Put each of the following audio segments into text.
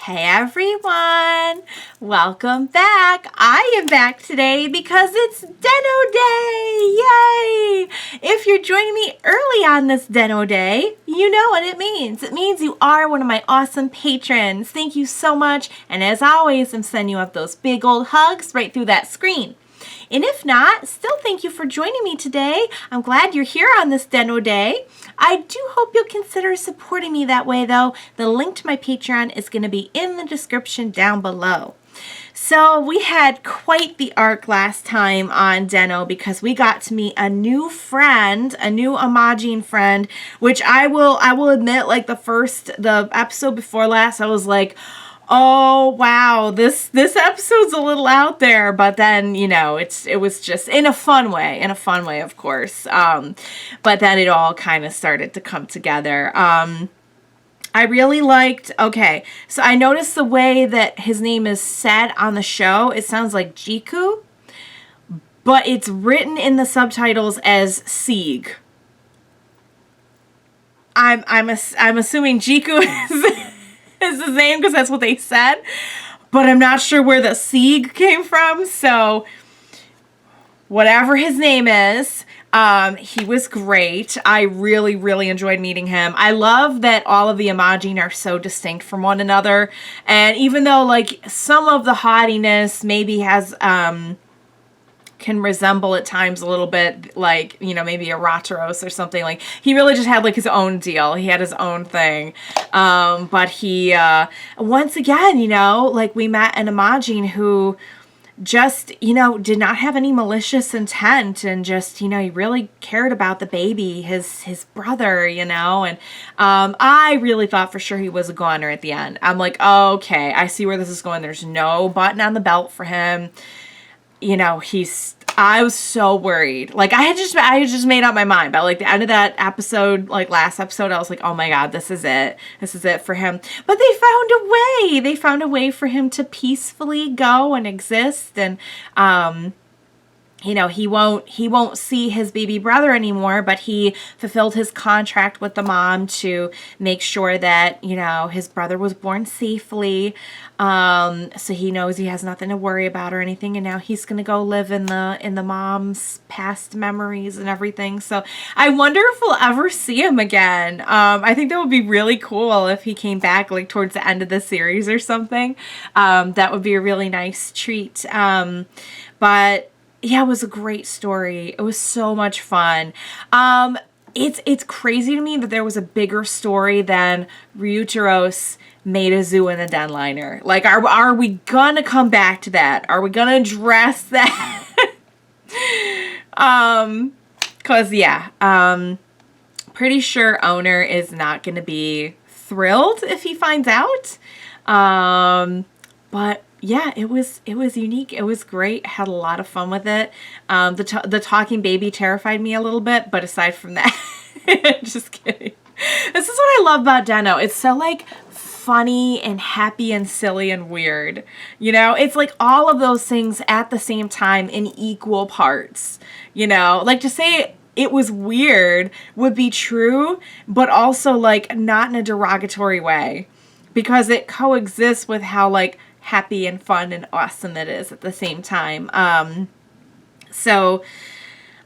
Hey everyone! Welcome back! I am back today because it's Den-O Day! Yay! If you're joining me early on this Den-O Day, you know what it means. It means you are one of my awesome patrons. Thank you so much, and as always, I'm sending you up those big old hugs right through that screen. And if not, still thank you for joining me today. I'm glad you're here on this Den-O Day. I do hope you'll consider supporting me that way though. The link to my Patreon is going to be in the description down below. So we had quite the arc last time on Den-O because we got to meet a new friend, a new Imagine friend, which I will admit, like the episode before last, I was like, oh wow, this episode's a little out there, but then, you know, it was just in a fun way, of course. But then it all kind of started to come together. I really liked, okay, so I noticed the way that his name is said on the show, it sounds like Jiku, but it's written in the subtitles as Sieg. I'm assuming Jiku is his name because that's what they said, but I'm not sure where the Sieg came from, so whatever his name is, he was great. I really enjoyed meeting him. I love that all of the Imagine are so distinct from one another, and even though like some of the haughtiness maybe has can resemble at times a little bit like, you know, maybe a Ryotaro or something, like he really just had like his own deal. He had his own thing. But he, once again, you know, like we met an Imagine who just, you know, did not have any malicious intent and just, you know, he really cared about the baby, his brother, you know, and I really thought for sure he was a goner at the end. I'm like, oh, okay, I see where this is going. There's no button on the belt for him. You know, I was so worried. Like I had just made up my mind. But like the end of that episode, like last episode, I was like, oh my God, this is it. This is it for him. But they found a way. They found a way for him to peacefully go and exist. And, you know, he won't see his baby brother anymore, but he fulfilled his contract with the mom to make sure that, you know, his brother was born safely. So he knows he has nothing to worry about or anything. And now he's going to go live in the mom's past memories and everything. So I wonder if we'll ever see him again. I think that would be really cool if he came back like towards the end of the series or something. That would be a really nice treat. But yeah, it was a great story. It was so much fun. It's crazy to me that there was a bigger story than Ryotaro made a zoo in a den liner. Like, are we gonna come back to that? Are we gonna address that? Cause yeah, pretty sure owner is not gonna be thrilled if he finds out. But yeah, it was unique. It was great. Had a lot of fun with it. The talking baby terrified me a little bit, but aside from that, just kidding. This is what I love about Den-O. It's so like funny and happy and silly and weird. You know, it's like all of those things at the same time in equal parts. You know, like to say it was weird would be true, but also like not in a derogatory way, because it coexists with how like happy and fun and awesome it is at the same time. So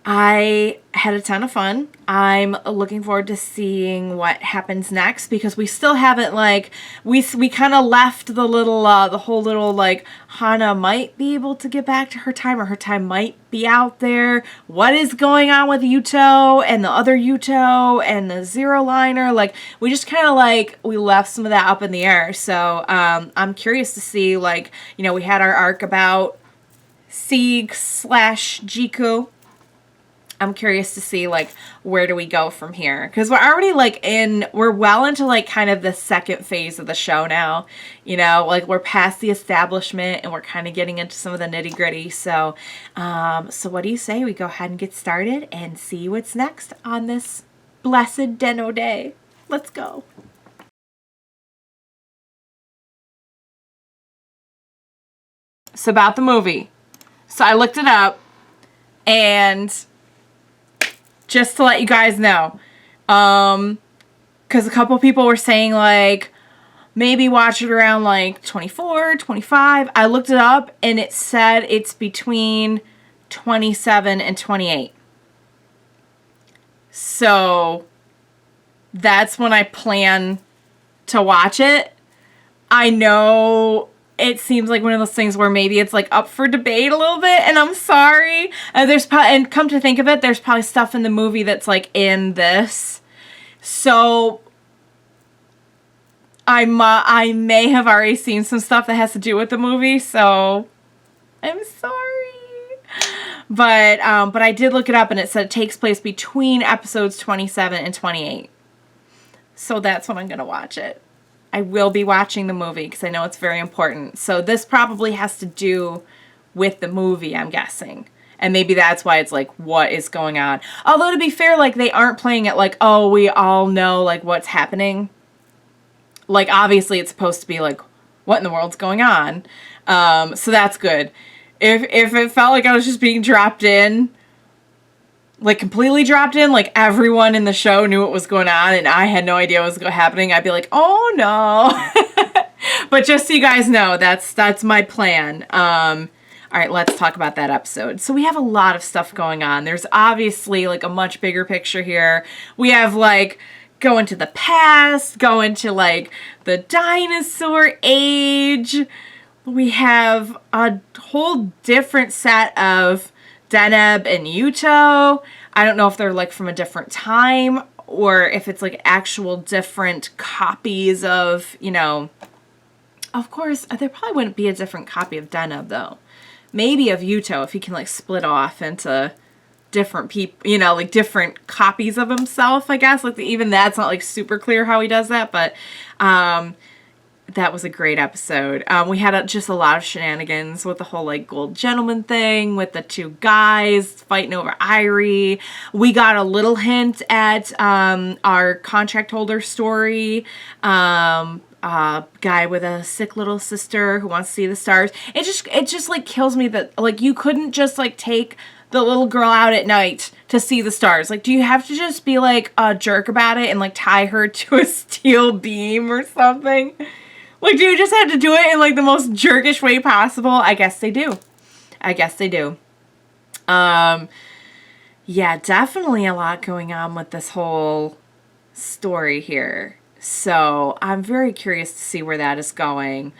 I had a ton of fun. I'm looking forward to seeing what happens next, because we still haven't like, we kind of left the little, the whole little like Hana might be able to get back to her time, or her time might be out there. What is going on with Yuuto and the other Yuuto and the Zero Liner? Like we just kind of like, we left some of that up in the air. So I'm curious to see, like, you know, we had our arc about Sieg / Jiku. I'm curious to see like where do we go from here, because we're already like we're well into like kind of the second phase of the show now, you know, like we're past the establishment and we're kind of getting into some of the nitty gritty. So so what do you say we go ahead and get started and see what's next on this blessed Den-O Day? Let's go. So about the movie, so I looked it up, and just to let you guys know, because a couple people were saying like, maybe watch it around like 24, 25. I looked it up and it said it's between 27 and 28. So that's when I plan to watch it. I know it seems like one of those things where maybe it's like up for debate a little bit, and I'm sorry. And come to think of it, there's probably stuff in the movie that's like in this. So I may have already seen some stuff that has to do with the movie, so I'm sorry. But I did look it up, and it said it takes place between episodes 27 and 28. So that's when I'm going to watch it. I will be watching the movie because I know it's very important. So this probably has to do with the movie, I'm guessing. And maybe that's why it's like, what is going on? Although, to be fair, like, they aren't playing it like, oh, we all know, like, what's happening. Like, obviously, it's supposed to be like, what in the world's going on? So that's good. If it felt like I was just being dropped in, like completely dropped in, like everyone in the show knew what was going on and I had no idea what was happening, I'd be like, oh no. But just so you guys know, that's my plan. All right, let's talk about that episode. So we have a lot of stuff going on. There's obviously like a much bigger picture here. We have like going to the past, going to like the dinosaur age. We have a whole different set of Deneb and Yuuto. I don't know if they're like from a different time or if it's like actual different copies of, you know, of course, there probably wouldn't be a different copy of Deneb though. Maybe of Yuuto if he can like split off into different people, you know, like different copies of himself, I guess. Like even that's not like super clear how he does that, but that was a great episode. We had just a lot of shenanigans with the whole like gold gentleman thing with the two guys fighting over Irie. We got a little hint at our contract holder story. Guy with a sick little sister who wants to see the stars. It just like kills me that like you couldn't just like take the little girl out at night to see the stars. Like, do you have to just be like a jerk about it and like tie her to a steel beam or something? Like, do you just have to do it in, like, the most jerkish way possible? I guess they do. Yeah, definitely a lot going on with this whole story here. So, I'm very curious to see where that is going.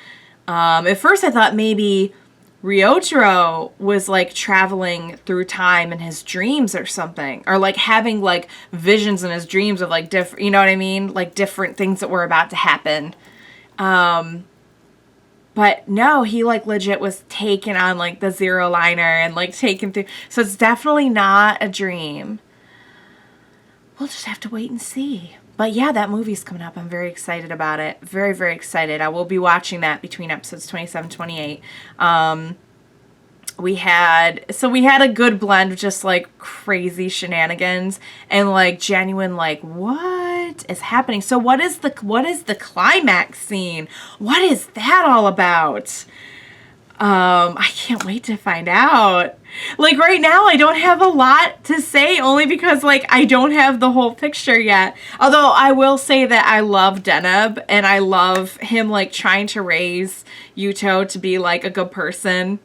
At first, I thought maybe Ryotaro was, like, traveling through time in his dreams or something. Or, like, having, like, visions in his dreams of, like, different, you know what I mean? Like, different things that were about to happen. But no, he like legit was taken on like the zero liner and like taken through. So it's definitely not a dream. We'll just have to wait and see. But yeah, that movie's coming up. I'm very excited about it. Very, very excited. I will be watching that between episodes 27 and 28. We had a good blend of just like crazy shenanigans and like genuine like what is happening. So what is the climax scene? What is that all about? I can't wait to find out. Like right now I don't have a lot to say only because like I don't have the whole picture yet. Although I will say that I love Deneb and I love him like trying to raise Yuuto to be like a good person.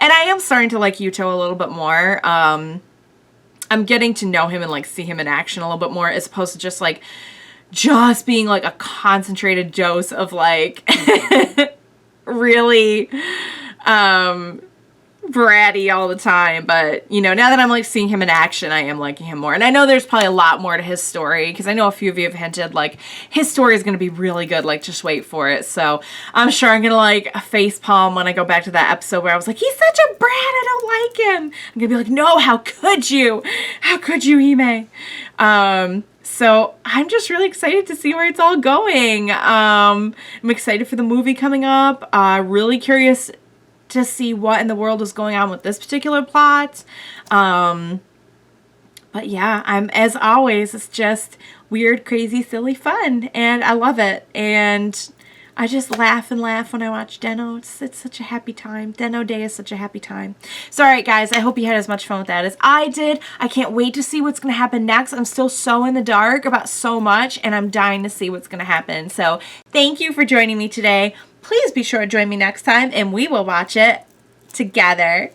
And I am starting to like Yuuto a little bit more. I'm getting to know him and like see him in action a little bit more as opposed to just being like a concentrated dose of like really bratty all the time. But you know, now that I'm like seeing him in action, I am liking him more. And I know there's probably a lot more to his story because I know a few of you have hinted like his story is going to be really good, like just wait for it. So I'm sure I'm gonna like facepalm when I go back to that episode where I was like, he's such a brat, I don't like him. I'm gonna be like, no, how could you Hime? So I'm just really excited to see where it's all going. I'm excited for the movie coming up. Really curious to see what in the world is going on with this particular plot. But yeah, as always, it's just weird, crazy, silly fun. And I love it. And I just laugh and laugh when I watch Den-O. It's such a happy time. Den-O Day is such a happy time. So, alright guys, I hope you had as much fun with that as I did. I can't wait to see what's going to happen next. I'm still so in the dark about so much, and I'm dying to see what's going to happen. So, thank you for joining me today. Please be sure to join me next time, and we will watch it together.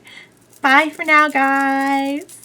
Bye for now, guys.